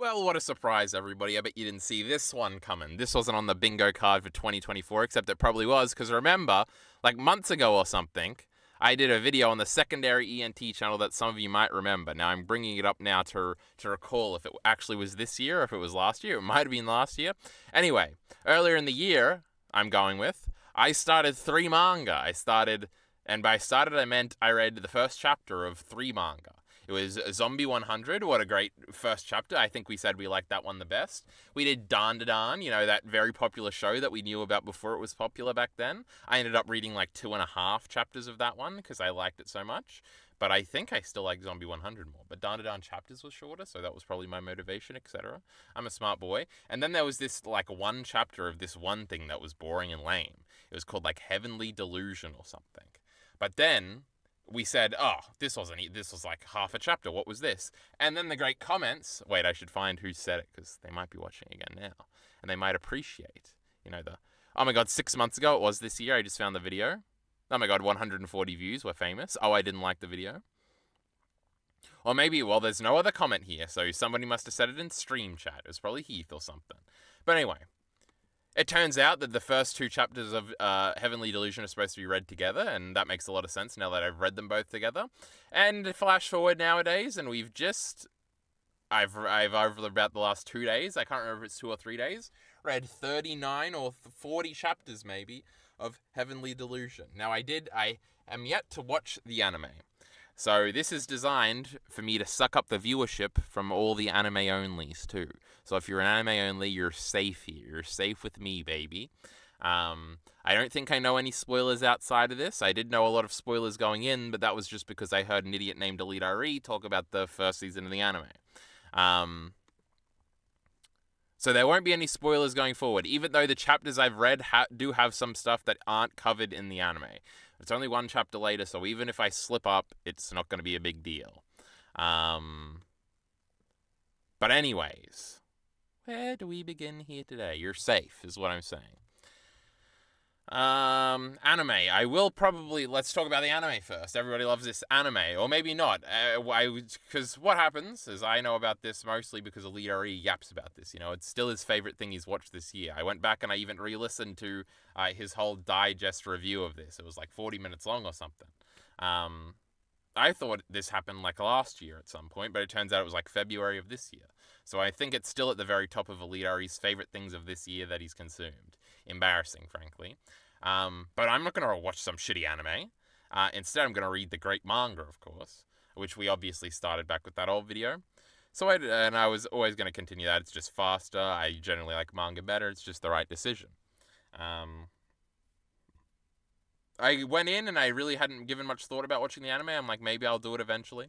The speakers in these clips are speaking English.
Well, what a surprise, everybody. I bet you didn't see this one coming. This wasn't on the bingo card for 2024, except it probably was, because remember, like months ago or something, I did a video on the secondary ENT channel that some of you might remember. Now, I'm bringing it up now to recall if it actually was this year or if it was last year. It might have been last year. Anyway, earlier in the year, I'm going with, I started 3 manga. And by started, I meant I read the first chapter of 3 manga. It was Zombie 100. What a great first chapter. I think we said we liked that one the best. We did Dan Da Dan, that very popular show that we knew about before it was popular back then. I ended up reading like 2.5 chapters of that one because I liked it so much. But I think I still like Zombie 100 more. But Dan Da Dan chapters was shorter, so that was probably my motivation, etc. I'm a smart boy. And then there was this like one chapter of this one thing that was boring and lame. It was called like Heavenly Delusion or something. But then we said, this was like half a chapter. What was this? And then the great comments. Wait, I should find who said it because they might be watching again now. And they might appreciate, oh my God, 6 months ago, it was this year. I just found the video. Oh my God, 140 views were famous. Oh, I didn't like the video. Or maybe, well, there's no other comment here. So somebody must have said it in stream chat. It was probably Heath or something. But anyway. It turns out that the first 2 chapters of Heavenly Delusion are supposed to be read together, and that makes a lot of sense now that I've read them both together. And flash forward nowadays, and I've over about the last 2 days, I can't remember if it's 2 or 3 days, read 39 or 40 chapters maybe of Heavenly Delusion. Now I am yet to watch the anime. So this is designed for me to suck up the viewership from all the anime onlys too. So if you're an anime only, you're safe here. You're safe with me, baby. I don't think I know any spoilers outside of this. I did know a lot of spoilers going in, but that was just because I heard an idiot named Illiterates talk about the first season of the anime. So there won't be any spoilers going forward, even though the chapters I've read do have some stuff that aren't covered in the anime. It's only 1 chapter later, so even if I slip up, it's not going to be a big deal. But anyways, where do we begin here today? You're safe, is what I'm saying. Anime. I will probably... Let's talk about the anime first. Everybody loves this anime. Or maybe not. Because what happens is I know about this mostly because Elite yaps about this. It's still his favorite thing he's watched this year. I went back and I even re-listened to his whole digest review of this. It was like 40 minutes long or something. I thought this happened like last year at some point, but it turns out it was like February of this year. So I think it's still at the very top of Elite's favorite things of this year that he's consumed. Embarrassing, frankly. But I'm not going to watch some shitty anime. Instead, I'm going to read the great manga, of course, which we obviously started back with that old video. So I was always going to continue that. It's just faster. I generally like manga better. It's just the right decision. I went in and I really hadn't given much thought about watching the anime. I'm like, maybe I'll do it eventually.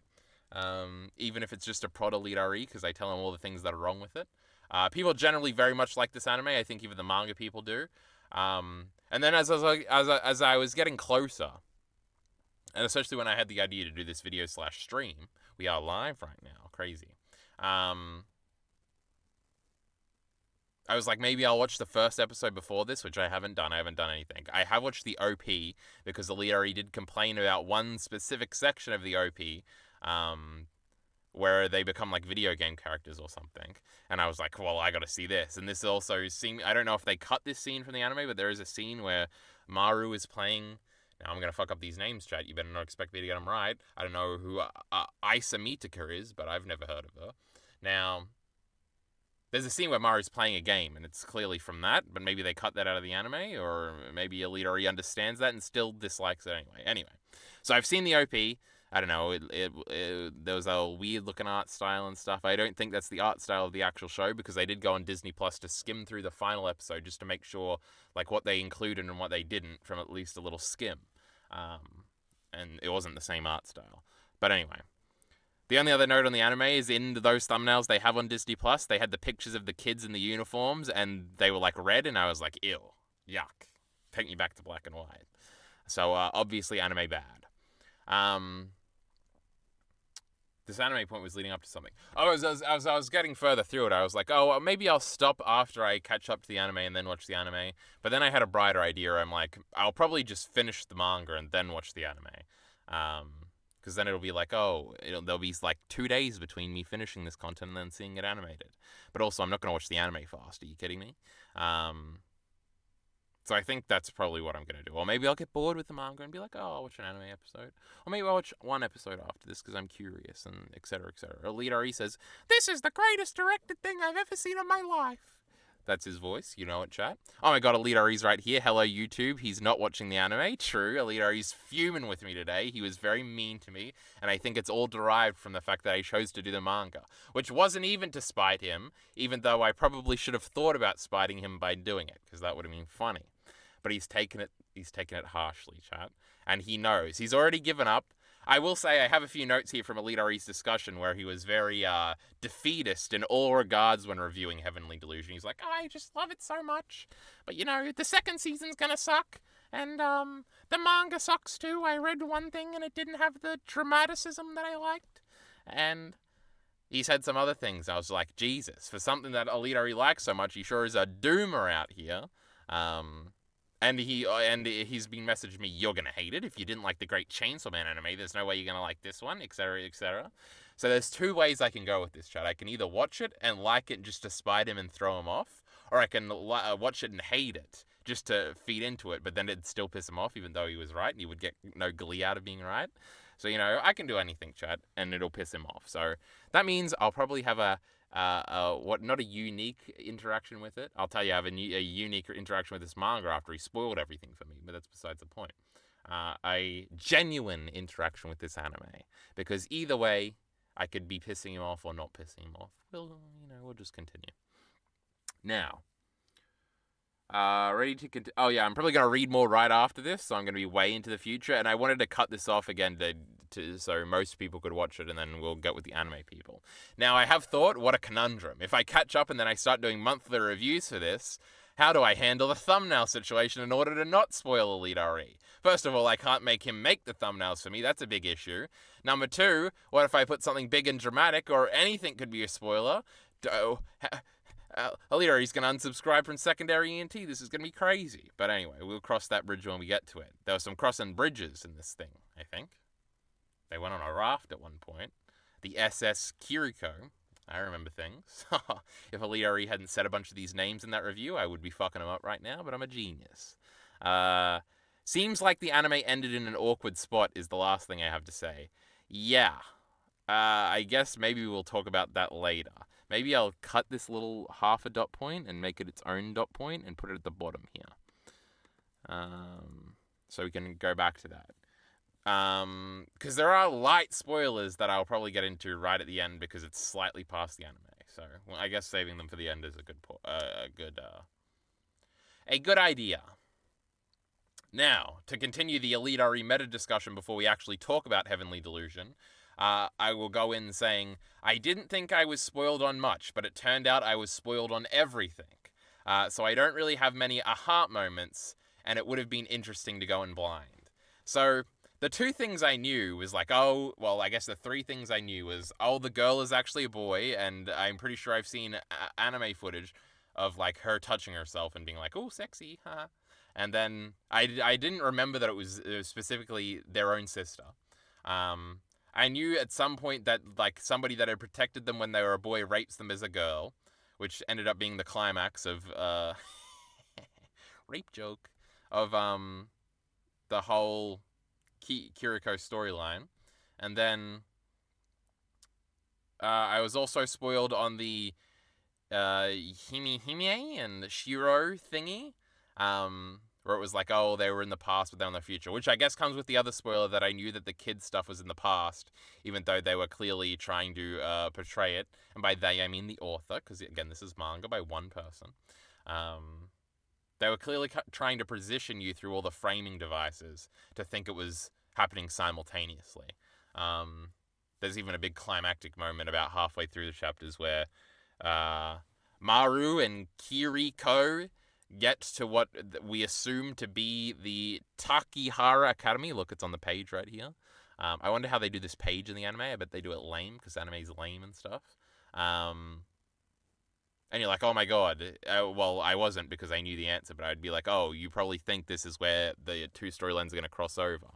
Even if it's just a prod Elite because I tell them all the things that are wrong with it. People generally very much like this anime. I think even the manga people do. And then as I was getting closer, and especially when I had the idea to do this video / stream, we are live right now, crazy. I was like, maybe I'll watch the first episode before this, which I haven't done. I haven't done anything. I have watched the OP because Elite did complain about one specific section of the OP, where they become like video game characters or something. And I was like, well, I gotta see this. And this also seemed, I don't know if they cut this scene from the anime, but there is a scene where Maru is playing, now I'm gonna fuck up these names, chat, you better not expect me to get them right. I don't know who Isa Mitika is, but I've never heard of her. Now, there's a scene where Maru's playing a game, and it's clearly from that, but maybe they cut that out of the anime, or maybe Elite understands that and still dislikes it anyway. So I've seen the OP. I don't know, there was a weird-looking art style and stuff. I don't think that's the art style of the actual show, because I did go on Disney Plus to skim through the final episode just to make sure, like, what they included and what they didn't from at least a little skim. And it wasn't the same art style. But anyway. The only other note on the anime is in those thumbnails they have on Disney Plus, they had the pictures of the kids in the uniforms, and they were, like, red, and I was like, ew, yuck. Take me back to black and white. So, obviously, anime bad. This anime point was leading up to something. As I was getting further through it, I was like, oh, maybe I'll stop after I catch up to the anime and then watch the anime. But then I had a brighter idea. I'm like, I'll probably just finish the manga and then watch the anime. Because then it'll be like, there'll be like 2 days between me finishing this content and then seeing it animated. But also, I'm not going to watch the anime fast. Are you kidding me? So I think that's probably what I'm going to do. Or maybe I'll get bored with the manga and be like, I'll watch an anime episode. Or maybe I'll watch one episode after this because I'm curious, and etc. etc. Illiterates says, "This is the greatest directed thing I've ever seen in my life." That's his voice. You know it, chat. Oh my god, Illiterates right here. Hello, YouTube. He's not watching the anime. True, Illiterates fuming with me today. He was very mean to me, and I think it's all derived from the fact that I chose to do the manga, which wasn't even to spite him, even though I probably should have thought about spiting him by doing it, because that would have been funny. But he's taken it harshly, chat. And he knows. He's already given up. I will say I have a few notes here from Illiterates' discussion where he was very defeatist in all regards when reviewing Heavenly Delusion. He's like, I just love it so much. But, the second season's gonna suck. And the manga sucks too. I read one thing and it didn't have the dramaticism that I liked. And he said some other things. I was like, Jesus, for something that Illiterates likes so much, he sure is a doomer out here. And he's been messaged me, you're going to hate it. If you didn't like the Great Chainsaw Man anime, there's no way you're going to like this one, etc., etc. So there's two ways I can go with this, chat. I can either watch it and like it just to spite him and throw him off, or I can watch it and hate it just to feed into it, but then it'd still piss him off, even though he was right, and he would get no glee out of being right. So, I can do anything, chat, and it'll piss him off. So that means I'll probably have not a unique interaction with it. I'll tell you, I have a unique interaction with this manga after he spoiled everything for me, but that's besides the point. A genuine interaction with this anime, because either way, I could be pissing him off or not pissing him off. We'll just continue. Now, ready to continue. Oh yeah, I'm probably going to read more right after this, so I'm going to be way into the future, and I wanted to cut this off again so most people could watch it, and then we'll get with the anime people. Now, I have thought, what a conundrum. If I catch up and then I start doing monthly reviews for this, how do I handle the thumbnail situation in order to not spoil Illiterates? First of all, I can't make him make the thumbnails for me. That's a big issue. Number two, what if I put something big and dramatic, or anything could be a spoiler? Illiterates going to unsubscribe from secondary ENT. This is going to be crazy. But anyway, we'll cross that bridge when we get to it. There were some crossing bridges in this thing, I think. They went on a raft at one point. The SS Kiriko. I remember things. If Illiterates hadn't said a bunch of these names in that review, I would be fucking them up right now, but I'm a genius. Seems like the anime ended in an awkward spot is the last thing I have to say. Yeah. I guess maybe we'll talk about that later. Maybe I'll cut this little half a dot point and make it its own dot point and put it at the bottom here. So we can go back to that. Because there are light spoilers that I'll probably get into right at the end because it's slightly past the anime. So I guess saving them for the end is a good idea. Now, to continue the Illiterates meta discussion before we actually talk about Heavenly Delusion, I will go in saying, I didn't think I was spoiled on much, but it turned out I was spoiled on everything. So I don't really have many aha moments, and it would have been interesting to go in blind. So the two things I knew was like, I guess the three things I knew was, the girl is actually a boy, and I'm pretty sure I've seen anime footage of like her touching herself and being like, oh, sexy, haha. And then I didn't remember that it was specifically their own sister. I knew at some point that like somebody that had protected them when they were a boy rapes them as a girl, which ended up being the climax of rape joke of the whole Kiriko storyline. And then I was also spoiled on the Hime and Shiro thingy. Where it was like, they were in the past, but they're in the future. Which I guess comes with the other spoiler that I knew that the kid stuff was in the past, even though they were clearly trying to portray it. And by they, I mean the author, because again, this is manga by one person. They were clearly trying to position you through all the framing devices to think it was happening simultaneously. There's even a big climactic moment about halfway through the chapters where Maru and Kiriko get to what we assume to be the Takihara Academy. Look, it's on the page right here. I wonder how they do this page in the anime. I bet they do it lame, because anime's lame and stuff. And you're like, oh my god. Well, I wasn't, because I knew the answer, but I'd be like, you probably think this is where the two storylines are going to cross over.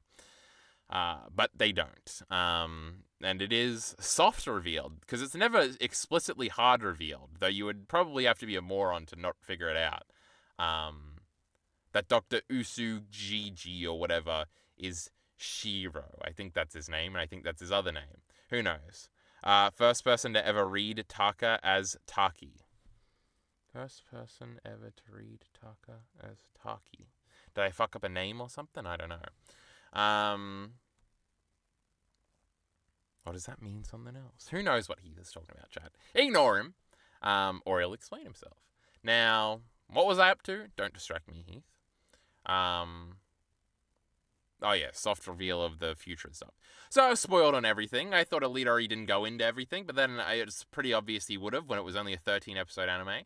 But they don't. And it is soft revealed, because it's never explicitly hard revealed, though you would probably have to be a moron to not figure it out. That Dr. Usugiji or whatever is Shiro. I think that's his name, and I think that's his other name. Who knows? First person to ever read Taka as Taki. First person ever to read Taka as Taki. Did I fuck up a name or something? I don't know. Or does that mean something else? Who knows what he was talking about, chat? Ignore him, or he'll explain himself. Now, what was I up to? Don't distract me, Heath. Oh yeah, soft reveal of the future and stuff. So I was spoiled on everything. I thought Illiterates didn't go into everything, but then it's pretty obvious he would have when it was only a 13-episode anime.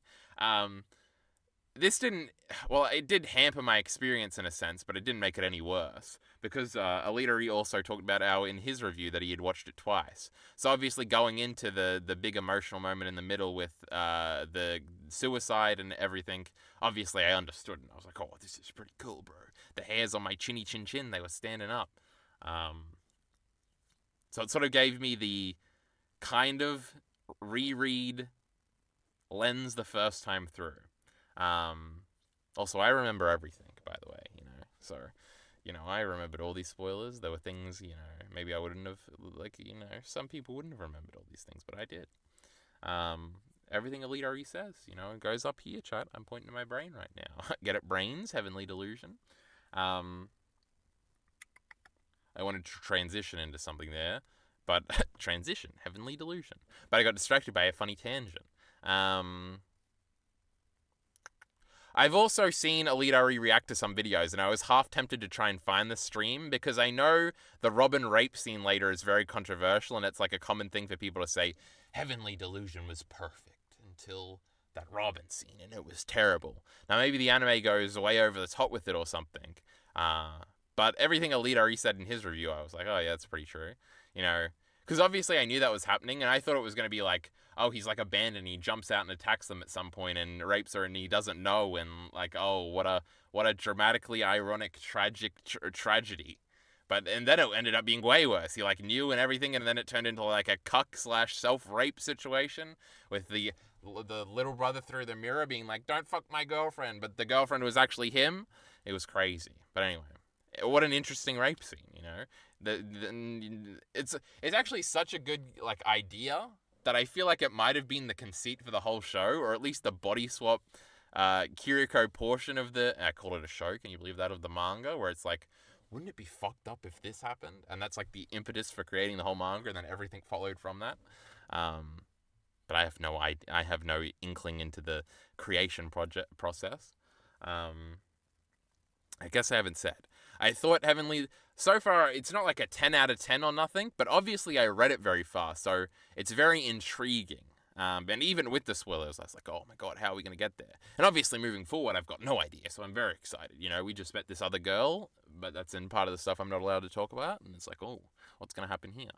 This didn't... Well, it did hamper my experience in a sense, but it didn't make it any worse. Because Illiterates also talked about how in his review that he had watched it twice. So obviously going into the big emotional moment in the middle with the suicide and everything, obviously I understood. And I was like, oh, this is pretty cool, bro. The hairs on my chinny chin chin, they were standing up. So it sort of gave me the kind of reread lens the first time through. Also, I remember everything, by the way, so, I remembered all these spoilers. There were things, maybe I wouldn't have, some people wouldn't have remembered all these things, but I did. Everything Illiterates says, it goes up here, chat. I'm pointing to my brain right now. Get it, brains, heavenly delusion. I wanted to transition into something there, but transition, heavenly delusion. But I got distracted by a funny tangent. I've also seen Illiterates react to some videos, and I was half tempted to try and find the stream, because I know the Robin rape scene later is very controversial, and it's like a common thing for people to say, Heavenly Delusion was perfect until that Robin scene, and it was terrible. Now, maybe the anime goes way over the top with it or something, but everything Illiterates said in his review, I was like, oh yeah, that's pretty true, because obviously I knew that was happening, and I thought it was going to be like, oh, he's like abandoned, and he jumps out and attacks them at some point and rapes her, and he doesn't know, and like, oh, what a dramatically ironic, tragic tragedy. And then it ended up being way worse. He like knew and everything, and then it turned into like a cuck/self-rape situation with the little brother through the mirror being like, don't fuck my girlfriend, but the girlfriend was actually him. It was crazy. But anyway, what an interesting rape scene, It's actually such a good like idea that I feel like it might have been the conceit for the whole show, or at least the body swap Kiriko portion of I call it a show, can you believe that, of the manga, where it's like, wouldn't it be fucked up if this happened? And that's like the impetus for creating the whole manga, and then everything followed from that. But I have no inkling into the creation process. I guess I haven't said. I thought Heavenly... So far, it's not like a 10 out of 10 or nothing, but obviously I read it very fast, so it's very intriguing. And even with the spoilers, I was like, oh my god, how are we going to get there? And obviously moving forward, I've got no idea, so I'm very excited. We just met this other girl, but that's in part of the stuff I'm not allowed to talk about, and it's like, oh, what's going to happen here?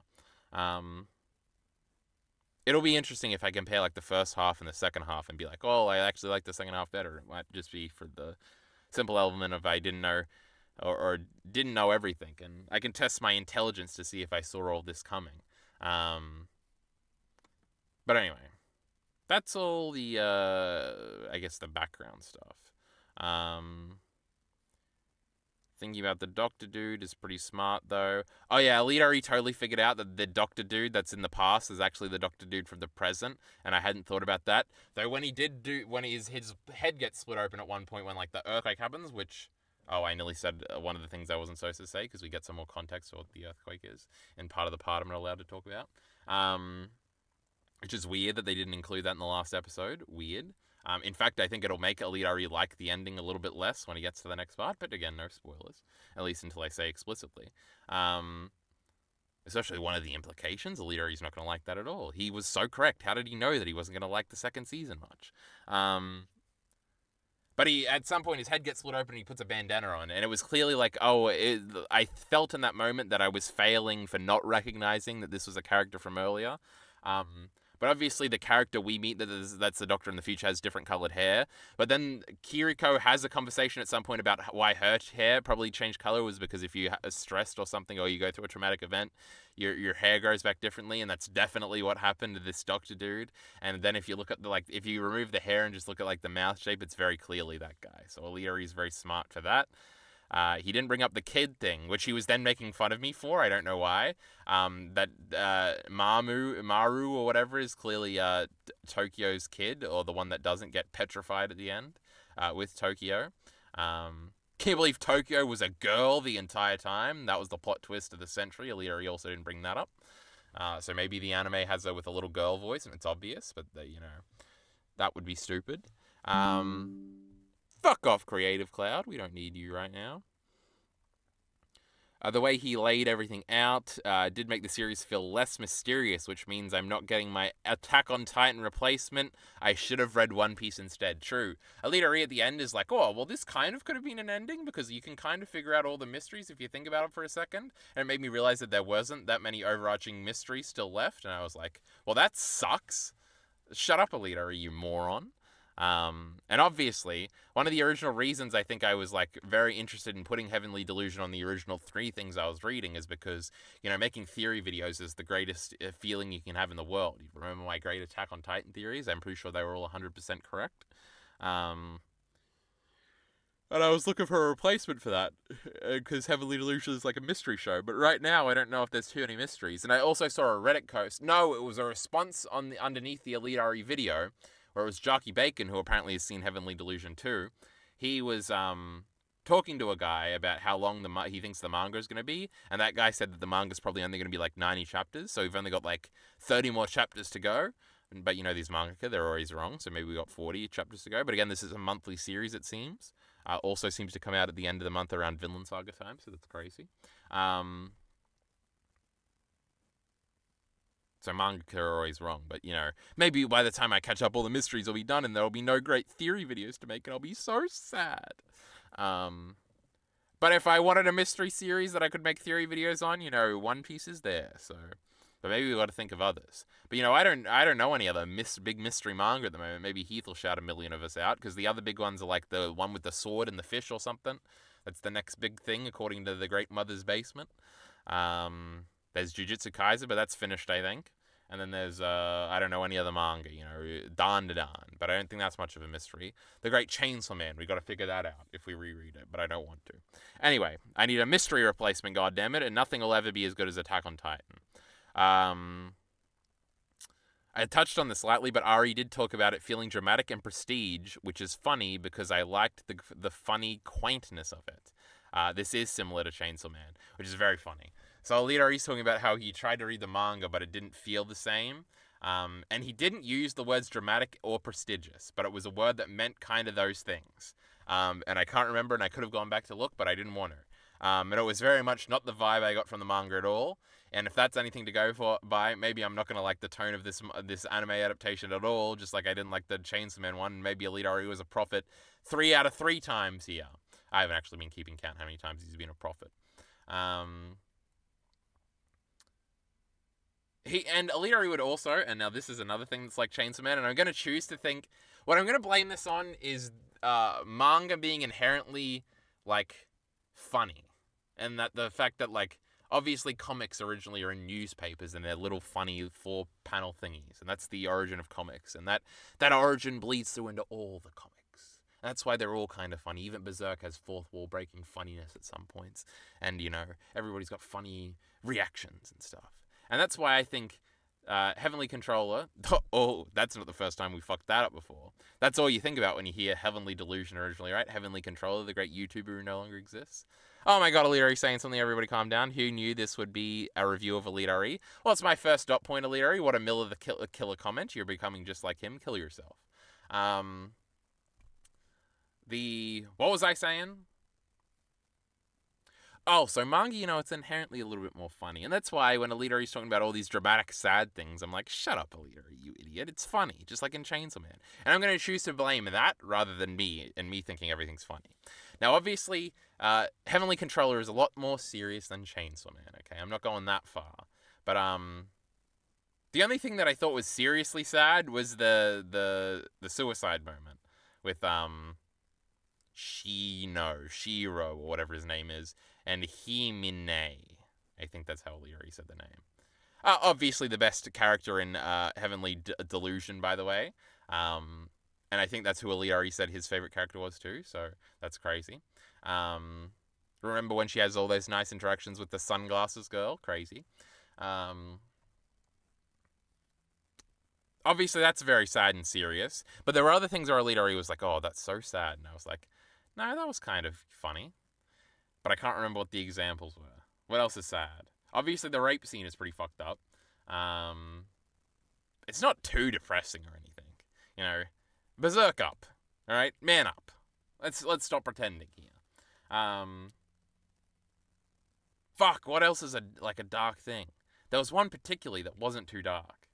It'll be interesting if I compare like the first half and the second half and be like, oh, I actually like the second half better. It might just be for the simple element of I didn't know or didn't know everything, and I can test my intelligence to see if I saw all this coming. But anyway, that's all the I guess the background stuff. Thinking about the doctor dude is pretty smart though. Oh yeah, Illiterates totally figured out that the doctor dude that's in the past is actually the doctor dude from the present, and I hadn't thought about that. Though when his head gets split open at one point when like the earthquake happens, which... Oh, I nearly said one of the things I wasn't supposed to say, because we get some more context to what the earthquake is in part of the part I'm not allowed to talk about. Which is weird that they didn't include that in the last episode. Weird. In fact, I think it'll make Illiterates like the ending a little bit less when he gets to the next part, but again, no spoilers. At least until I say explicitly. Especially one of the implications, Illiterates not going to like that at all. He was so correct. How did he know that he wasn't going to like the second season much? But at some point, his head gets split open and he puts a bandana on. And it was clearly like, I felt in that moment that I was failing for not recognizing that this was a character from earlier. But But obviously the character we meet that's the Doctor in the future has different colored hair. But then Kiriko has a conversation at some point about why her hair probably changed color was because if you are stressed or something, or you go through a traumatic event, your hair grows back differently, and that's definitely what happened to this Doctor dude. And then if you look at if you remove the hair and just look at the mouth shape, it's very clearly that guy. So Illiterates is very smart for that. He didn't bring up the kid thing, which he was then making fun of me for. I don't know why. That Maru or whatever is clearly Tokyo's kid, or the one that doesn't get petrified at the end with Tokyo. Can't believe Tokyo was a girl the entire time. That was the plot twist of the century. Illiterates also didn't bring that up. So maybe the anime has her with a little girl voice and it's obvious, but that would be stupid. Fuck off, Creative Cloud. We don't need you right now. The way he laid everything out did make the series feel less mysterious, which means I'm not getting my Attack on Titan replacement. I should have read One Piece instead. True. Illiterates at the end is like, oh, well, this kind of could have been an ending, because you can kind of figure out all the mysteries if you think about it for a second. And it made me realize that there wasn't that many overarching mysteries still left. And I was like, well, that sucks. Shut up, Illiterates, you moron. And obviously, one of the original reasons I think I was very interested in putting Heavenly Delusion on the original 3 things I was reading is because, making theory videos is the greatest feeling you can have in the world. You remember my great Attack on Titan theories? I'm pretty sure they were all 100% correct. And I was looking for a replacement for that, because Heavenly Delusion is like a mystery show. But right now, I don't know if there's too many mysteries. And I also saw a Reddit post. No, it was a response underneath the Illiterates video, where it was Jockey Bacon, who apparently has seen Heavenly Delusion too. He was talking to a guy about how long he thinks the manga is going to be, and that guy said that the manga is probably only going to be 90 chapters, so we've only got 30 more chapters to go. But these mangaka, they're always wrong, so maybe we got 40 chapters to go. But again, this is a monthly series, it seems. Also seems to come out at the end of the month around Vinland Saga time, so that's crazy. So manga are always wrong, but maybe by the time I catch up, all the mysteries will be done, and there will be no great theory videos to make, and I'll be so sad. But if I wanted a mystery series that I could make theory videos on, One Piece is there. So, but maybe we got to think of others. But I don't know any other big mystery manga at the moment. Maybe Heath will shout a million of us out, because the other big ones are the one with the sword and the fish or something. That's the next big thing according to the Great Mother's Basement. There's Jujutsu Kaisen, but that's finished, I think. And then there's, I don't know any other manga, Dan to Dan. But I don't think that's much of a mystery. The Great Chainsaw Man, we got to figure that out if we reread it, but I don't want to. Anyway, I need a mystery replacement, goddammit, and nothing will ever be as good as Attack on Titan. I touched on this slightly, but Ari did talk about it feeling dramatic and prestige, which is funny because I liked the funny quaintness of it. This is similar to Chainsaw Man, which is very funny. So Illiterates talking about how he tried to read the manga, but it didn't feel the same. And he didn't use the words dramatic or prestigious, but it was a word that meant kind of those things. And I can't remember, and I could have gone back to look, but I didn't want to. And it was very much not the vibe I got from the manga at all. And if that's anything to go by, maybe I'm not going to like the tone of this anime adaptation at all, just like I didn't like the Chainsaw Man one. Maybe Illiterates was a prophet 3 out of 3 times here. I haven't actually been keeping count how many times he's been a prophet. Illiterates would also, and now this is another thing that's like Chainsaw Man, and I'm going to choose to think, what I'm going to blame this on is manga being inherently, funny. And that the fact that, obviously comics originally are in newspapers and they're little funny 4-panel thingies, and that's the origin of comics, and that origin bleeds through into all the comics. And that's why they're all kind of funny. Even Berserk has fourth wall breaking funniness at some points, and everybody's got funny reactions and stuff. And that's why I think Heavenly Controller, oh, that's not the first time we fucked that up before. That's all you think about when you hear Heavenly Delusion originally, right? Heavenly Controller, the great YouTuber who no longer exists. Oh my god, Illiterates saying something, everybody calm down. Who knew this would be a review of Illiterates? Well, it's my first dot point, Illiterates. What a Miller the killer comment. You're becoming just like him. Kill yourself. What was I saying? Oh, so manga, it's inherently a little bit more funny. And that's why when Illiterates is talking about all these dramatic, sad things, I'm like, shut up, Illiterates, you idiot. It's funny, just like in Chainsaw Man. And I'm going to choose to blame that rather than me, and me thinking everything's funny. Now, obviously, Heavenly Controller is a lot more serious than Chainsaw Man, okay? I'm not going that far. But, The only thing that I thought was seriously sad was the suicide moment with Shiro, or whatever his name is, and Himine. I think that's how Leary said the name. Obviously the best character in Heavenly Delusion, by the way. And I think that's who Leary said his favorite character was too, so that's crazy. Remember when she has all those nice interactions with the sunglasses girl? Crazy. Obviously that's very sad and serious, but there were other things where Leary was like, oh, that's so sad, and I was like, no, that was kind of funny. But I can't remember what the examples were. What else is sad? Obviously, the rape scene is pretty fucked up. It's not too depressing or anything. You know, berserk up. All right, man up. Let's stop pretending here. Fuck. What else is a dark thing? There was one particularly that wasn't too dark.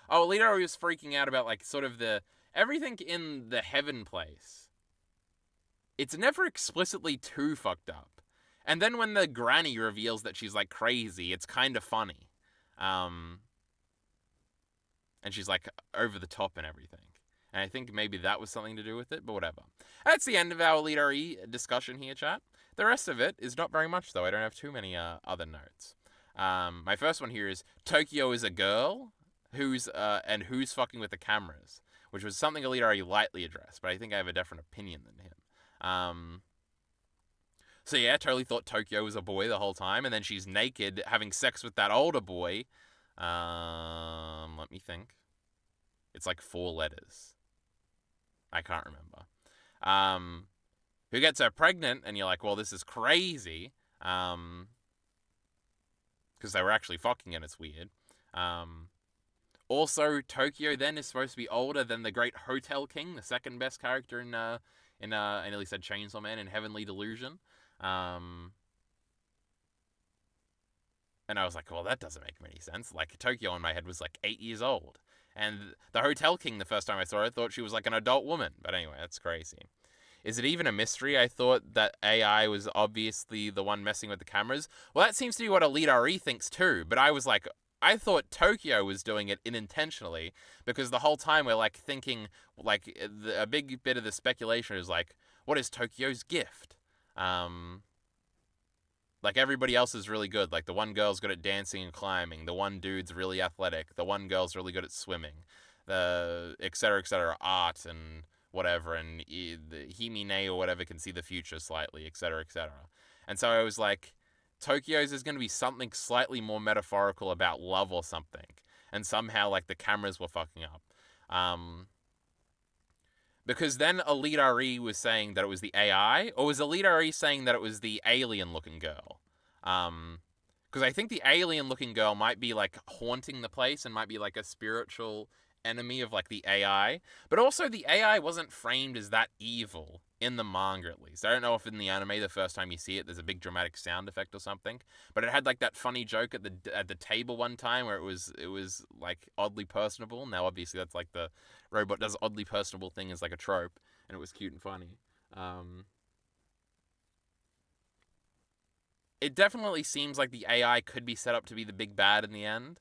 Alito was freaking out about sort of everything in the heaven place. It's never explicitly too fucked up. And then when the granny reveals that she's crazy, it's kind of funny. And she's over the top and everything. And I think maybe that was something to do with it, but whatever. That's the end of our Leader-y discussion here, chat. The rest of it is not very much, though. I don't have too many other notes. My first one here is Tokyo is a girl who's fucking with the cameras, which was something Leader-y lightly addressed, but I think I have a different opinion than him. So yeah, totally thought Tokyo was a boy the whole time, and then she's naked having sex with that older boy. Let me think. It's 4 letters. I can't remember. Who gets her pregnant, and you're like, well, this is crazy. Because they were actually fucking, and it's weird. Also, Tokyo then is supposed to be older than the Great Hotel King, the second best character in I nearly said Chainsaw Man, in Heavenly Delusion. And I was like, well, that doesn't make any sense. Tokyo in my head was 8 years old. And the Hotel King, the first time I saw her, I thought she was an adult woman. But anyway, that's crazy. Is it even a mystery? I thought that AI was obviously the one messing with the cameras. Well, that seems to be what Elite thinks too. But I was I thought Tokyo was doing it unintentionally, because the whole time we're thinking, a big bit of the speculation is what is Tokyo's gift? Everybody else is really good. The one girl's good at dancing and climbing. The one dude's really athletic. The one girl's really good at swimming. The et cetera, art and whatever. And the Himine or whatever can see the future slightly, et cetera, et cetera. And so I was Tokyo's is going to be something slightly more metaphorical about love or something. And somehow, the cameras were fucking up. Because then Elite was saying that it was the AI, or was Elite saying that it was the alien-looking girl? Because I think the alien-looking girl might be, haunting the place and might be, a spiritual enemy of, the AI. But also, the AI wasn't framed as that evil in the manga, at least. I don't know if in the anime, the first time you see it, there's a big dramatic sound effect or something. But it had, that funny joke at the table one time where it was oddly personable. Now, obviously, that's, the robot does oddly personable thing as, a trope. And it was cute and funny. It definitely seems like the AI could be set up to be the big bad in the end.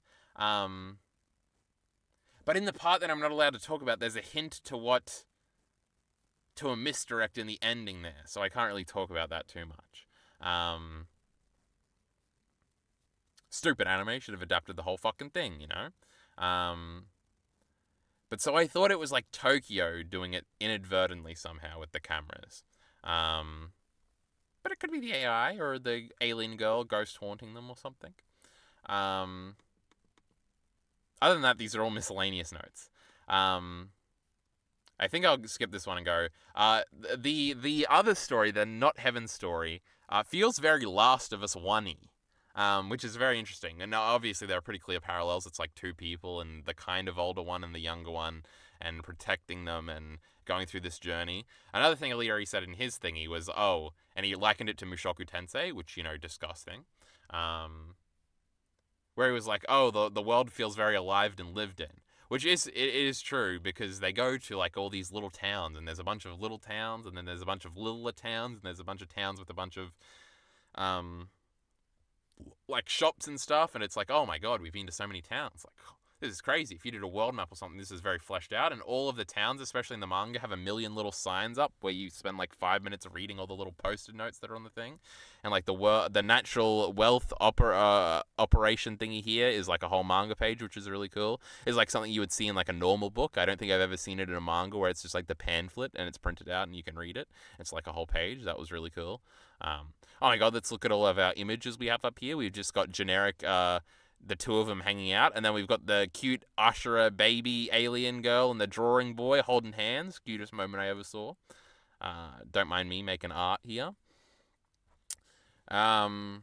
But in the part that I'm not allowed to talk about, there's a hint to a misdirect in the ending there, so I can't really talk about that too much. Stupid anime, should have adapted the whole fucking thing, you know? But so I thought it was Tokyo doing it inadvertently somehow with the cameras. But it could be the AI or the alien girl ghost haunting them or something. Other than that, these are all miscellaneous notes. I think I'll skip this one and go. The other story, the Not Heaven story, feels very Last of Us 1-y, which is very interesting. And obviously there are pretty clear parallels. It's 2 people, and the kind of older one and the younger one, and protecting them and going through this journey. Another thing Eliri said in his thingy was, and he likened it to Mushoku Tensei, which, disgusting. Where he was the world feels very alive and lived in. Which it is true, because they go to all these little towns, and there's a bunch of little towns, and then there's a bunch of littler towns, and there's a bunch of towns with a bunch of like shops and stuff, and it's like, oh my god, we've been to so many towns. Like, this is crazy. If you did a world map or something, this is very fleshed out, and all of the towns, especially in the manga, have a million little signs up where you spend like 5 minutes reading all the little post-it notes that are on the thing, and like the natural wealth operation thingy here is like a whole manga page, which is really cool. It's like something you would see in like a normal book. I don't think I've ever seen it in a manga where it's just like the pamphlet and it's printed out and you can read it. It's like a whole page. That was really cool. Oh my god, let's look at all of our images we have up here. We've just got generic the two of them hanging out, and then we've got the cute Ashura baby alien girl and the drawing boy holding hands. Cutest moment I ever saw. Don't mind me making art here. So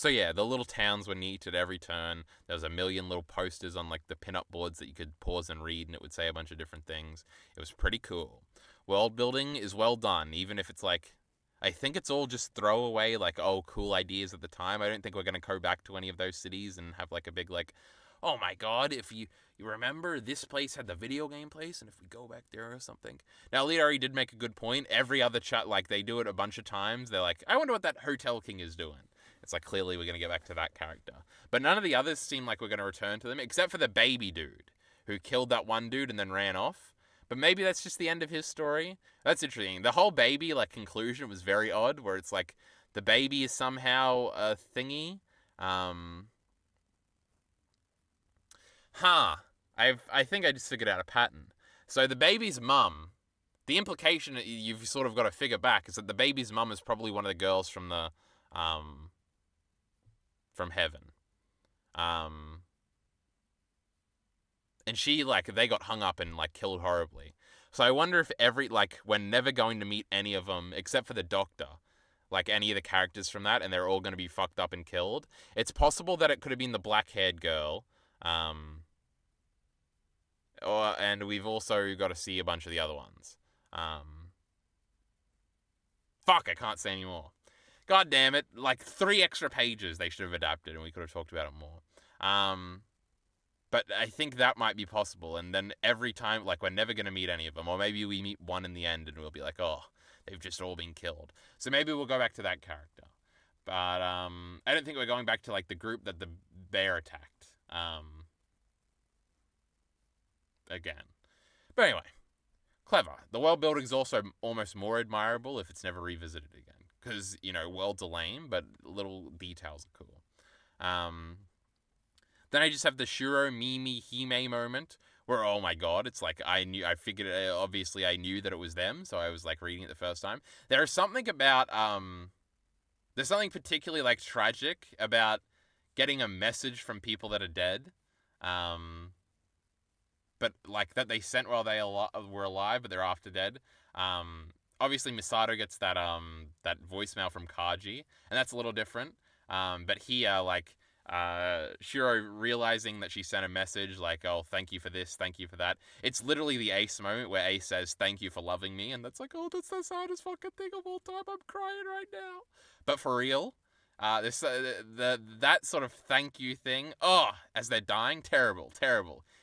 yeah, the little towns were neat at every turn. There was a million little posters on like the pin-up boards that you could pause and read, and it would say a bunch of different things. It was pretty cool. World building is well done, even if it's like, I think it's all just throwaway, like, oh, cool ideas at the time. I don't think we're going to go back to any of those cities and have like a big like, oh my god, if you remember this place had the video game place, and if we go back there or something. Now, Leader did make a good point. Every other chat, like, they do it a bunch of times. They're like, I wonder what that Hotel King is doing. It's like, clearly we're going to get back to that character. But none of the others seem like we're going to return to them, except for the baby dude, who killed that one dude and then ran off. But maybe that's just the end of his story. That's interesting. The whole baby, like, conclusion was very odd, where it's like, the baby is somehow a thingy. I think I just figured out a pattern. So the baby's mum, the implication that you've sort of got to figure back is that the baby's mum is probably one of the girls from the, from heaven. And she, like, they got hung up and, like, killed horribly. So I wonder if we're never going to meet any of them, except for the doctor. Like, any of the characters from that, and they're all going to be fucked up and killed. It's possible that it could have been the black-haired girl. And we've also got to see a bunch of the other ones. Fuck, I can't say anymore. God damn it. Like, 3 extra pages they should have adapted, and we could have talked about it more. But I think that might be possible, and then every time, like, we're never going to meet any of them, or maybe we meet one in the end, and we'll be like, oh, they've just all been killed. So maybe we'll go back to that character. But, I don't think we're going back to, like, the group that the bear attacked, again. But anyway, clever. The world building is also almost more admirable if it's never revisited again. Because, worlds are lame, but little details are cool. Then I just have the Shuro Mimi Hime moment where, oh my god, it's like I knew that it was them, so I was like reading it the first time. There's something particularly like tragic about getting a message from people that are dead, but like that they sent while they were alive, but they're after dead. Obviously Misato gets that voicemail from Kaji, and that's a little different. But here, like, Shiro realizing that she sent a message like, oh, thank you for this, thank you for that. It's literally the Ace moment where Ace says, thank you for loving me, and that's like, oh, that's the saddest fucking thing of all time. I'm crying right now. But for real, that sort of thank you thing, as they're dying, terrible.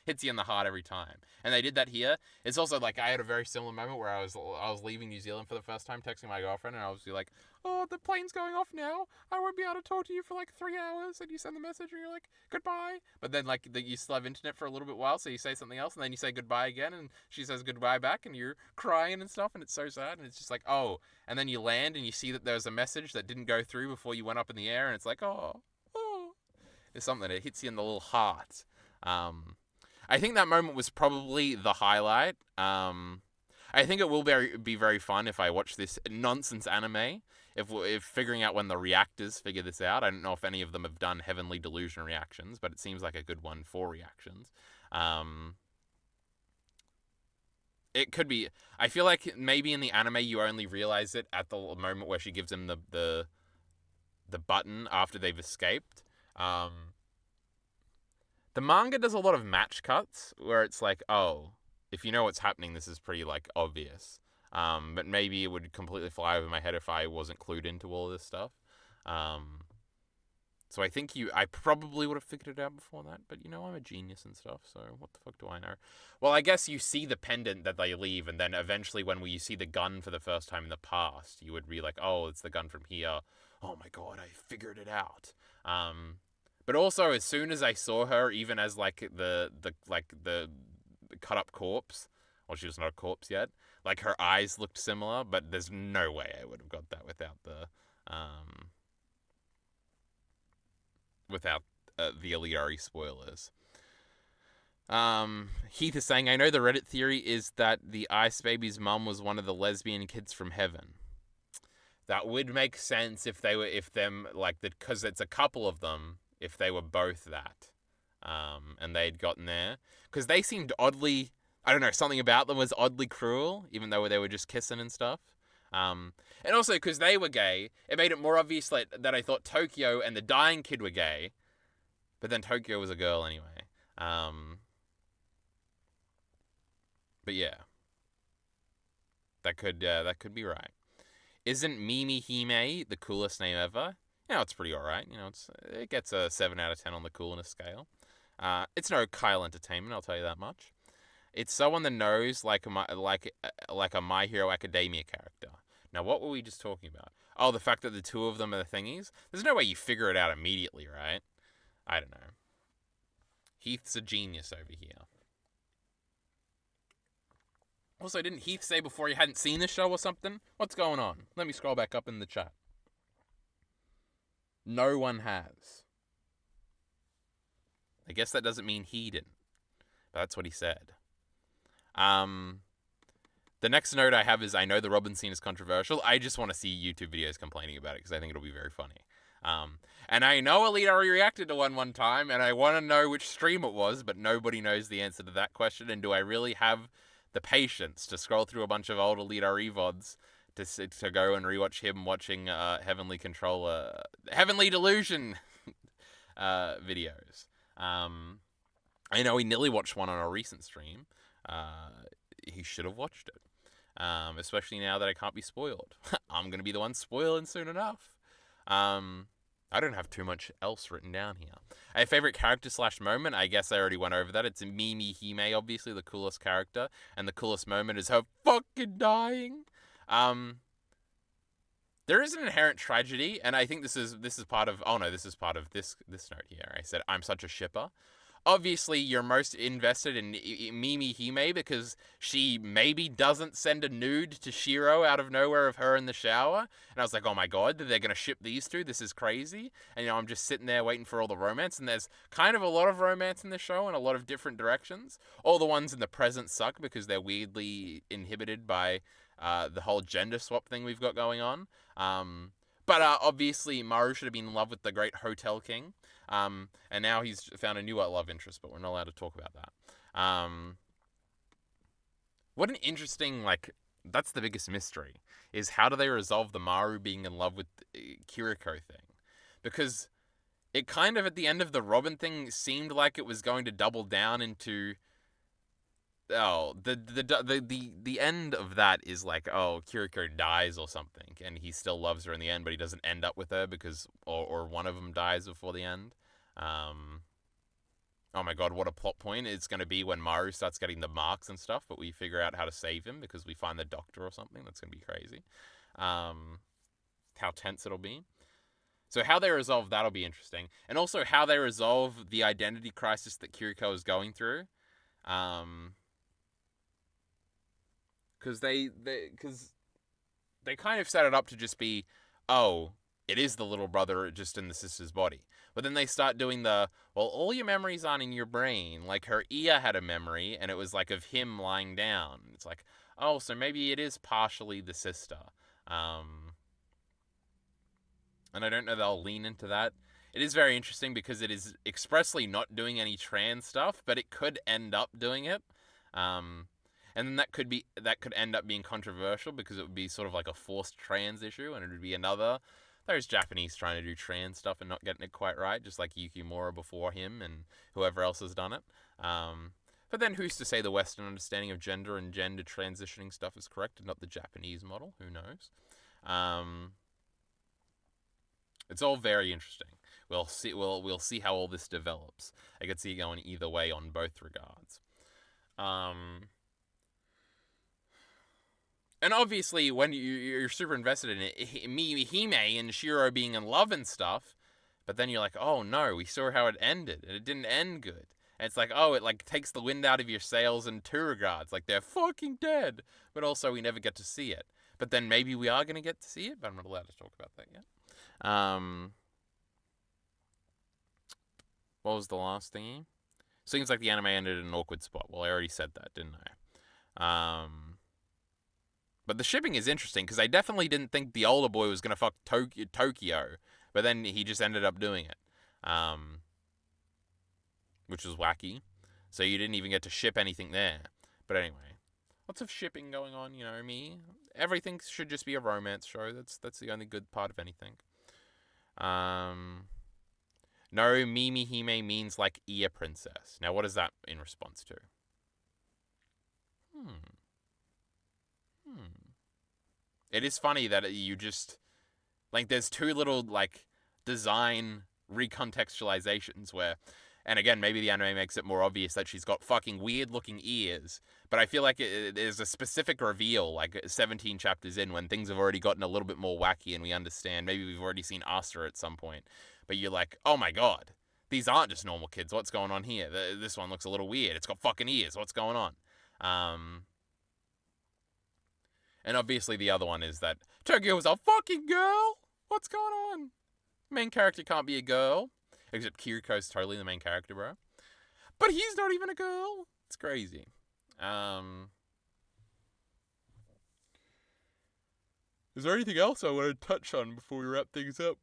Hits you in the heart every time. And they did that here. It's also like I had a very similar moment where I was leaving New Zealand for the first time, texting my girlfriend, and I was like, oh, the plane's going off now. I won't be able to talk to you for like 3 hours. And you send the message and you're like, goodbye. But then like you still have internet for a little bit while, so you say something else, and then you say goodbye again, and she says goodbye back, and you're crying and stuff, and it's so sad. And it's just like, oh. And then you land and you see that there's a message that didn't go through before you went up in the air, and it's like, oh. It's something that hits you in the little heart. I think that moment was probably the highlight. I think it will be very fun if I watch this nonsense anime. If figuring out when the reactors figure this out. I don't know if any of them have done Heavenly Delusion reactions, but it seems like a good one for reactions. It could be. I feel like maybe in the anime you only realize it at the moment where she gives him the button after they've escaped. The manga does a lot of match cuts where it's like, oh, if you know what's happening, this is pretty, like, obvious. But maybe it would completely fly over my head if I wasn't clued into all of this stuff. So I think I probably would have figured it out before that, but I'm a genius and stuff, so what the fuck do I know? Well, I guess you see the pendant that they leave, and then eventually when you see the gun for the first time in the past, you would be like, oh, it's the gun from here. oh my god, I figured it out. But also, as soon as I saw her, even as like the cut up corpse, well, she was not a corpse yet. Like her eyes looked similar, but there's no way I would have got that without the Illiterates spoilers. Heath is saying, I know the Reddit theory is that the Ice Baby's mum was one of the lesbian kids from heaven. That would make sense if because it's a couple of them, if they were both that. And they'd gotten there. Because they seemed oddly, I don't know, something about them was oddly cruel, even though they were just kissing and stuff. And also, because they were gay, it made it more obvious that I thought Tokyo and the dying kid were gay. But then Tokyo was a girl anyway. But yeah. That could be right. Isn't Mimi Hime the coolest name ever? You know, it's pretty alright. You know, it gets a 7 out of 10 on the coolness scale. It's no Kyle Entertainment, I'll tell you that much. It's so on the nose, like a My Hero Academia character. Now, what were we just talking about? Oh, the fact that the two of them are the thingies? There's no way you figure it out immediately, right? I don't know. Heath's a genius over here. Also, didn't Heath say before he hadn't seen the show or something? What's going on? Let me scroll back up in the chat. No one has. I guess that doesn't mean he didn't. But that's what he said. The next note I have is, I know the Robin scene is controversial. I just want to see YouTube videos complaining about it because I think it'll be very funny. And I know Elite already reacted to one time, and I want to know which stream it was, but nobody knows the answer to that question. And do I really have the patience to scroll through a bunch of old Elite VODs to go and rewatch him watching Heavenly Delusion videos? I know he nearly watched one on a recent stream. He should have watched it. Especially now that I can't be spoiled. I'm going to be the one spoiling soon enough. I don't have too much else written down here. A favorite character / moment, I guess I already went over that. It's Mimi Hime, obviously, the coolest character. And the coolest moment is her fucking dying. There is an inherent tragedy, and I think this is part of... Oh, no, this is part of this note here. I said, I'm such a shipper. Obviously, you're most invested in Mimi Hime because she maybe doesn't send a nude to Shiro out of nowhere of her in the shower. And I was like, oh my god, they're going to ship these two? This is crazy. And, I'm just sitting there waiting for all the romance. And there's kind of a lot of romance in the show in a lot of different directions. All the ones in the present suck because they're weirdly inhibited by the whole gender swap thing we've got going on. But obviously, Maru should have been in love with the great Hotel King. And now he's found a new love interest, but we're not allowed to talk about that. What an interesting, that's the biggest mystery, is how do they resolve the Maru being in love with Kiriko thing? Because it kind of, at the end of the Robin thing, seemed like it was going to double down into... Oh, the end of that is like, oh, Kiriko dies or something, and he still loves her in the end, but he doesn't end up with her because, or one of them dies before the end. Oh my god, what a plot point it's going to be when Maru starts getting the marks and stuff, but we figure out how to save him because we find the doctor or something. That's going to be crazy. How tense it'll be. So how they resolve that'll be interesting. And also how they resolve the identity crisis that Kiriko is going through. Because they kind of set it up to just be, oh, it is the little brother just in the sister's body. But then they start doing all your memories aren't in your brain. Like her Ia had a memory, and it was like of him lying down. It's like, oh, so maybe it is partially the sister. And I don't know they'll lean into that. It is very interesting because it is expressly not doing any trans stuff, but it could end up doing it. And then that could end up being controversial because it would be sort of like a forced trans issue, and it would be those Japanese trying to do trans stuff and not getting it quite right, just like Yukimura before him and whoever else has done it. But then who's to say the Western understanding of gender and gender transitioning stuff is correct and not the Japanese model? Who knows? It's all very interesting. We'll see how all this develops. I could see it going either way on both regards. And obviously, when you're super invested in it, Hime and Shiro being in love and stuff, but then you're like, oh no, we saw how it ended, and it didn't end good. And it's like, oh, it like takes the wind out of your sails in two regards. Like, they're fucking dead, but also we never get to see it. But then maybe we are going to get to see it, but I'm not allowed to talk about that yet. What was the last thingy? Seems like the anime ended in an awkward spot. Well, I already said that, didn't I? But the shipping is interesting, because I definitely didn't think the older boy was going to fuck Tokyo, but then he just ended up doing it. Which was wacky. So you didn't even get to ship anything there. But anyway, lots of shipping going on, you know me. Everything should just be a romance show. That's the only good part of anything. No, Mimi Hime means like ear princess. Now, what is that in response to? It is funny that you just, like, there's two little, like, design recontextualizations where, and again, maybe the anime makes it more obvious that she's got fucking weird-looking ears, but I feel like there's a specific reveal, like, 17 chapters in, when things have already gotten a little bit more wacky and we understand. Maybe we've already seen Astra at some point, but you're like, oh my god, these aren't just normal kids. What's going on here? This one looks a little weird. It's got fucking ears. What's going on? And obviously the other one is that Tokyo is a fucking girl. What's going on? Main character can't be a girl. Except Kiriko's totally the main character, bro. But he's not even a girl. It's crazy. Is there anything else I want to touch on before we wrap things up?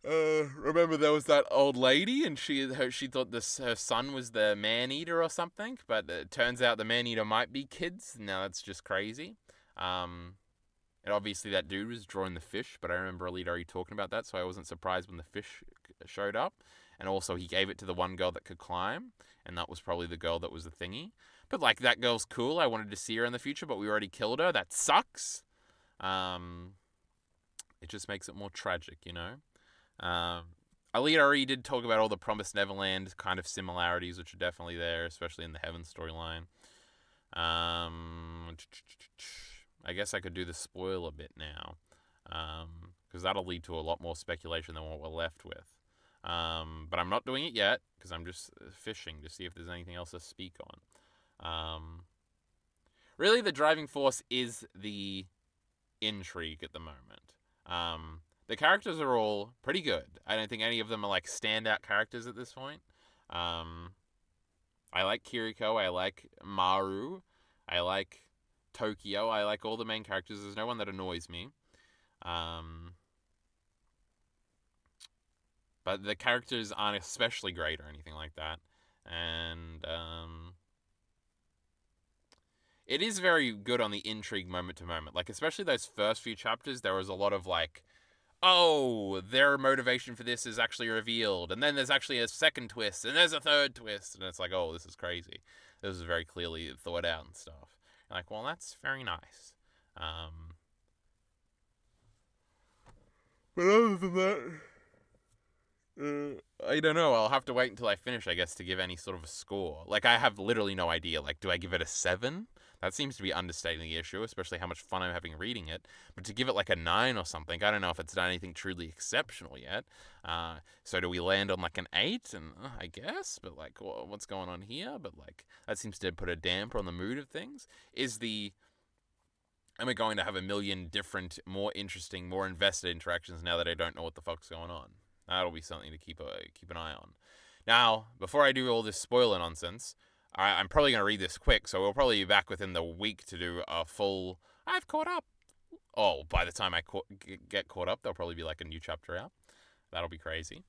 Remember there was that old lady, and she thought her son was the man-eater or something, but it turns out the man-eater might be kids. Now that's just crazy. And obviously that dude was drawing the fish, but I remember Alita already talking about that, so I wasn't surprised when the fish showed up. And also he gave it to the one girl that could climb, and that was probably the girl that was the thingy. But like, that girl's cool. I wanted to see her in the future, but we already killed her. That sucks. It just makes it more tragic, you know? Alita already did talk about all the Promised Neverland kind of similarities, which are definitely there, especially in the Heaven storyline. I guess I could do the spoil a bit now, because that'll lead to a lot more speculation than what we're left with. But I'm not doing it yet, because I'm just fishing to see if there's anything else to speak on. Really, the driving force is the intrigue at the moment. The characters are all pretty good. I don't think any of them are like standout characters at this point. I like Kiriko. I like Maru. I like Tokyo. I like all the main characters. There's no one that annoys me. But the characters aren't especially great or anything like that. And it is very good on the intrigue moment to moment. Like, especially those first few chapters, there was a lot of like, oh, their motivation for this is actually revealed, and then there's actually a second twist, and there's a third twist, and it's like, oh, this is crazy. This is very clearly thought out and stuff. Like, well, that's very nice. But other than that, I don't know. I'll have to wait until I finish, I guess, to give any sort of a score. Like, I have literally no idea. Like, do I give it a 7? That seems to be understating the issue, especially how much fun I'm having reading it. But to give it like a 9 or something, I don't know if it's done anything truly exceptional yet. So do we land on like an 8? And I guess, but like, what's going on here? But like, that seems to put a damper on the mood of things. Am I going to have a million different, more interesting, more invested interactions now that I don't know what the fuck's going on? That'll be something to keep an eye on. Now, before I do all this spoiler nonsense, I'm probably going to read this quick, so we'll probably be back within the week to do a full, I've caught up. Oh, by the time I get caught up, there'll probably be like a new chapter out. That'll be crazy.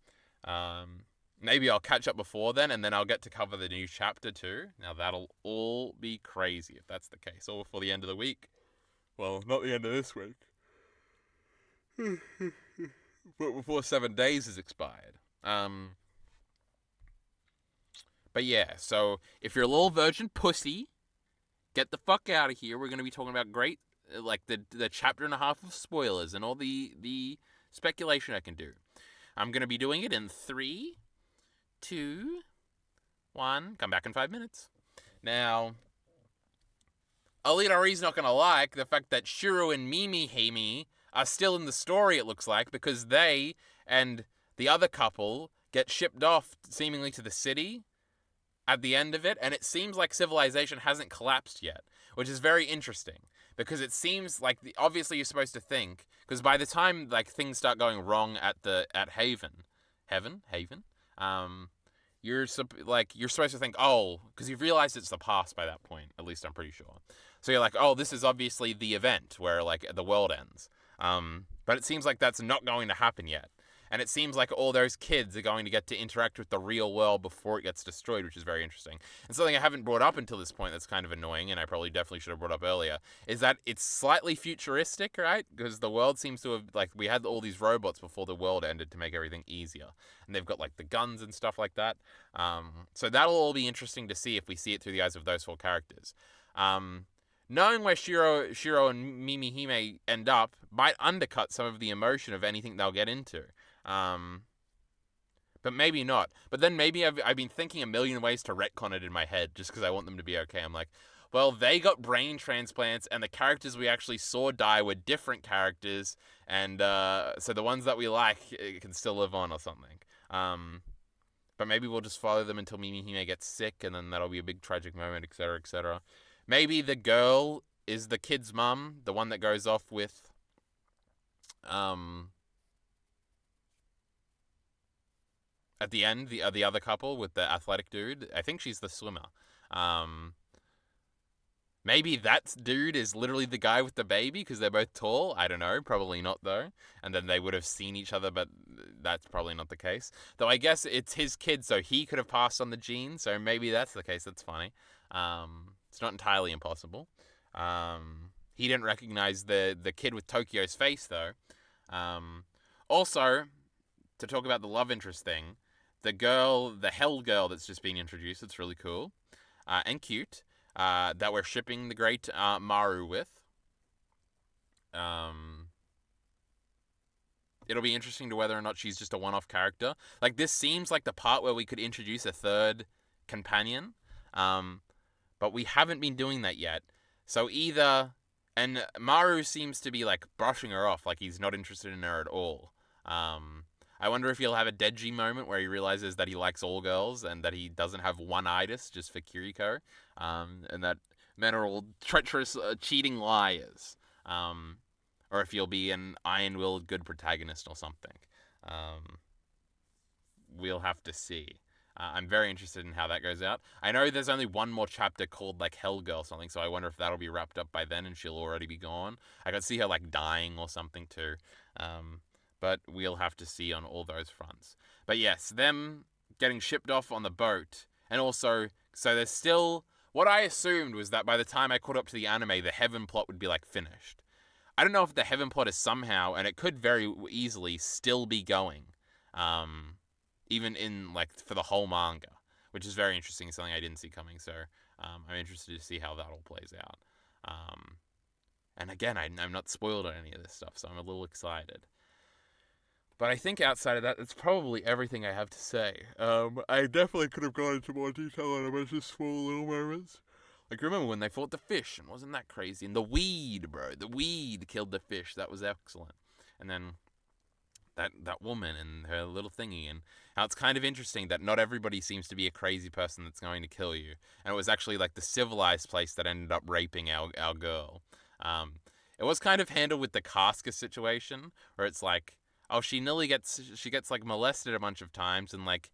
Maybe I'll catch up before then, and then I'll get to cover the new chapter too. Now, that'll all be crazy if that's the case. Or before the end of the week. Well, not the end of this week. But before 7 days has expired. But yeah, so if you're a little virgin pussy, get the fuck out of here. We're going to be talking about great, like the chapter and a half of spoilers and all the speculation I can do. I'm going to be doing it in 3, 2, 1. Come back in 5 minutes. Now, Illiterates not gonna like the fact that Shiro and Mimi are still in the story, it looks like, because they and the other couple get shipped off seemingly to the city at the end of it, and it seems like civilization hasn't collapsed yet, which is very interesting, because it seems like obviously you're supposed to think, because by the time like things start going wrong at Haven, you're supposed to think, oh, because you've realized it's the past by that point, at least I'm pretty sure. So you're like, oh, this is obviously the event where like the world ends. But it seems like that's not going to happen yet. And it seems like all those kids are going to get to interact with the real world before it gets destroyed, which is very interesting. And something I haven't brought up until this point that's kind of annoying, and I probably definitely should have brought up earlier, is that it's slightly futuristic, right? Because the world seems to have, like, we had all these robots before the world ended to make everything easier. And they've got, like, the guns and stuff like that. So that'll all be interesting to see if we see it through the eyes of those four characters. Knowing where Shiro and Mimi Hime end up might undercut some of the emotion of anything they'll get into. But maybe not. But then maybe I've been thinking a million ways to retcon it in my head just because I want them to be okay. I'm like, well, they got brain transplants and the characters we actually saw die were different characters, and so the ones that we like can still live on or something. But maybe we'll just follow them until Mimi Hime gets sick, and then that'll be a big tragic moment, etc., etc. Maybe the girl is the kid's mum, the one that goes off with at the end, the other couple with the athletic dude. I think she's the swimmer. Maybe that dude is literally the guy with the baby because they're both tall. I don't know. Probably not, though. And then they would have seen each other, but that's probably not the case. Though I guess it's his kid, so he could have passed on the gene. So maybe that's the case. That's funny. It's not entirely impossible. He didn't recognize the kid with Tokyo's face, though. Also, to talk about the love interest thing, the hell girl that's just been introduced, it's really cool and cute, that we're shipping the great Maru with. It'll be interesting to whether or not she's just a one-off character. Like, this seems like the part where we could introduce a third companion, but we haven't been doing that yet. So either... And Maru seems to be, like, brushing her off, like he's not interested in her at all. I wonder if he'll have a Deji moment where he realizes that he likes all girls and that he doesn't have one-itis just for Kiriko, and that men are all treacherous, cheating liars. Or if he'll be an iron-willed good protagonist or something. We'll have to see. I'm very interested in how that goes out. I know there's only one more chapter called, like, Hell Girl or something, so I wonder if that'll be wrapped up by then and she'll already be gone. I could see her, like, dying or something, too. But we'll have to see on all those fronts. But yes, them getting shipped off on the boat, and also, so there's still... What I assumed was that by the time I caught up to the anime, the Heaven plot would be, like, finished. I don't know if the Heaven plot is somehow, and it could very easily still be going. Even in, like, for the whole manga, which is very interesting, something I didn't see coming, so I'm interested to see how that all plays out. And again, I'm not spoiled on any of this stuff, so I'm a little excited. But I think outside of that, that's probably everything I have to say. I definitely could have gone into more detail on a bunch of small little moments. Like, remember when they fought the fish, and wasn't that crazy? And the weed, bro, the weed killed the fish, that was excellent. And then... That woman and her little thingy, and how it's kind of interesting that not everybody seems to be a crazy person that's going to kill you. And it was actually like the civilized place that ended up raping our girl. It was kind of handled with the Casca situation, where it's like, oh, she gets like molested a bunch of times, and like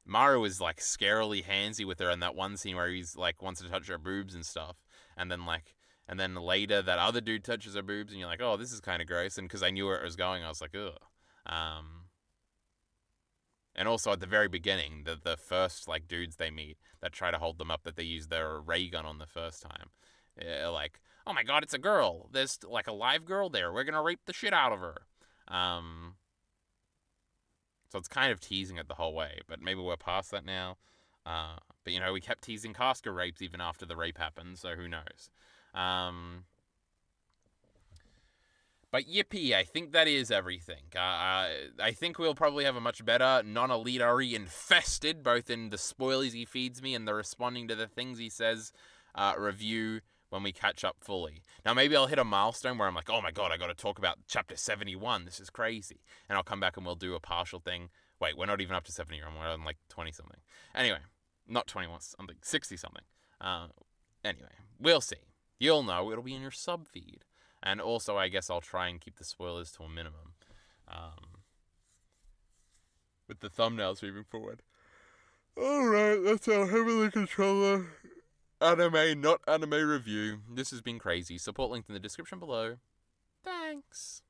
Maru is like scarily handsy with her in that one scene where he's like wants to touch her boobs and stuff, and then later that other dude touches her boobs, and you're like, oh, this is kind of gross. And because I knew where it was going, I was like, ugh. And also at the very beginning, the first like dudes they meet that try to hold them up, that they use their ray gun on the first time, like, oh my god, it's a girl. There's like a live girl there. We're gonna rape the shit out of her. So it's kind of teasing it the whole way, but maybe we're past that now. But you know, we kept teasing Casca rapes even after the rape happened, so who knows. But yippee, I think that is everything. I think we'll probably have a much better, non-elitary infested, both in the spoilers he feeds me and the responding to the things he says, review when we catch up fully. Now, maybe I'll hit a milestone where I'm like, oh my god, I got to talk about chapter 71. This is crazy. And I'll come back and we'll do a partial thing. Wait, we're not even up to 70. We're on like 20-something. Anyway, not 21 something, 60-something. Anyway, we'll see. You'll know. It'll be in your sub feed. And also, I guess I'll try and keep the spoilers to a minimum. With the thumbnails moving forward. Alright, that's our Heavenly Controller anime, not anime review. This has been crazy. Support linked in the description below. Thanks.